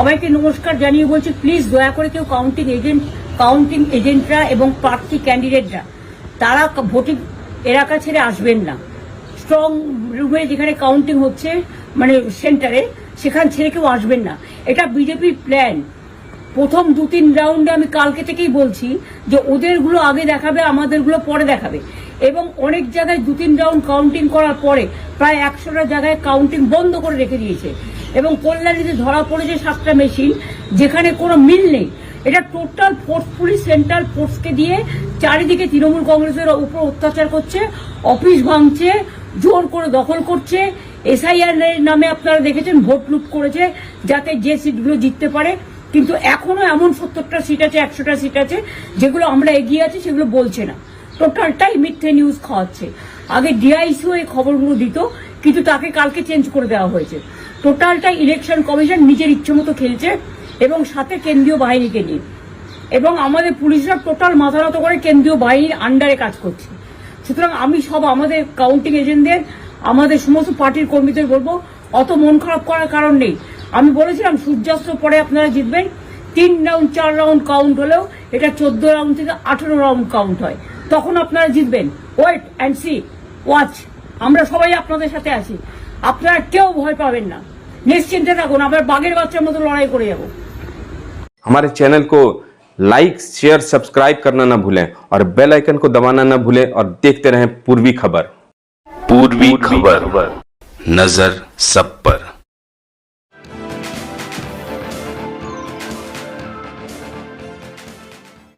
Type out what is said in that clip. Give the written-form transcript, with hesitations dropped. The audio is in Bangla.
সবাইকে নমস্কার জানিয়ে বলছি, প্লিজ দয়া করে কেউ কাউন্টিং এজেন্টরা এবং প্রার্থী ক্যান্ডিডেটরা তারা ভোটিং এলাকা ছেড়ে আসবেন না। স্ট্রং রুমে যেখানে কাউন্টিং হচ্ছে, মানে সেন্টারে, সেখান ছেড়ে কেউ আসবেন না। এটা বিজেপির প্ল্যান। প্রথম 2-3 রাউন্ডে আমি কালকে থেকেই বলছি যে ওদেরগুলো আগে দেখাবে, আমাদেরগুলো পরে দেখাবে। এবং অনেক জায়গায় 2-3 রাউন্ড কাউন্টিং করার পরে প্রায় 100টা জায়গায় কাউন্টিং বন্ধ করে রেখে দিয়েছে। এবং কল্যাণীতে ধরা পড়েছে 7টা মেশিন, যেখানে কোনো মিল নেই। এটা টোটাল ফোর্সফুলি সেন্ট্রাল ফোর্সকে দিয়ে চারিদিকে তৃণমূল কংগ্রেসের উপর অত্যাচার করছে, অফিস ভাঙছে, জোর করে দখল করছে। এসআইআর নামে আপনারা দেখেছেন ভোট লুট করেছে যাতে যে সিটগুলো জিততে পারে। কিন্তু এখনো এমন 70টা সিট আছে, 100টা সিট আছে যেগুলো আমরা এগিয়ে আছি, সেগুলো বলছে না। টোটালটাই মিথ্যে নিউজ খাওয়াচ্ছে। আগে ডিআইসিও এই খবরগুলো দিত, কিন্তু তাকে কালকে চেঞ্জ করে দেওয়া হয়েছে। টোটালটাই ইলেকশন কমিশন নিজের ইচ্ছে মতো খেলছে, এবং সাথে কেন্দ্রীয় বাহিনীকে নিয়ে। এবং আমাদের পুলিশরা টোটাল মাথা নত করে কেন্দ্রীয় বাহিনীর আন্ডারে কাজ করছে। সুতরাং আমি সব আমাদের কাউন্টিং এজেন্টদের, আমাদের সমস্ত পার্টির কর্মীদের বলবো, অত মন খারাপ করার কারণ নেই। আমি বলেছিলাম সূর্যাস্তের পরে আপনারা জিতবেন। 3 রাউন্ড 4 রাউন্ড কাউন্ট হলেও এটা 14 রাউন্ড থেকে 18 রাউন্ড কাউন্ট হয়, তখন আপনারা জিতবেন। Wait and see, watch. আমরা সবাই আপনাদের সাথে আছি, আপনারা কেউ ভয় পাবেন না, নিশ্চিন্তে থাকুন। আমরা বাঘের বাচ্চার মতো লড়াই করে যাব। हमारे चैनल को लाइक शेयर सब्सक्राइब करना ना भूलें और बेल आइकन को दबाना ना भूलें और देखते रहें पूर्वी खबर। पूर्वी खबर, नजर सब पर।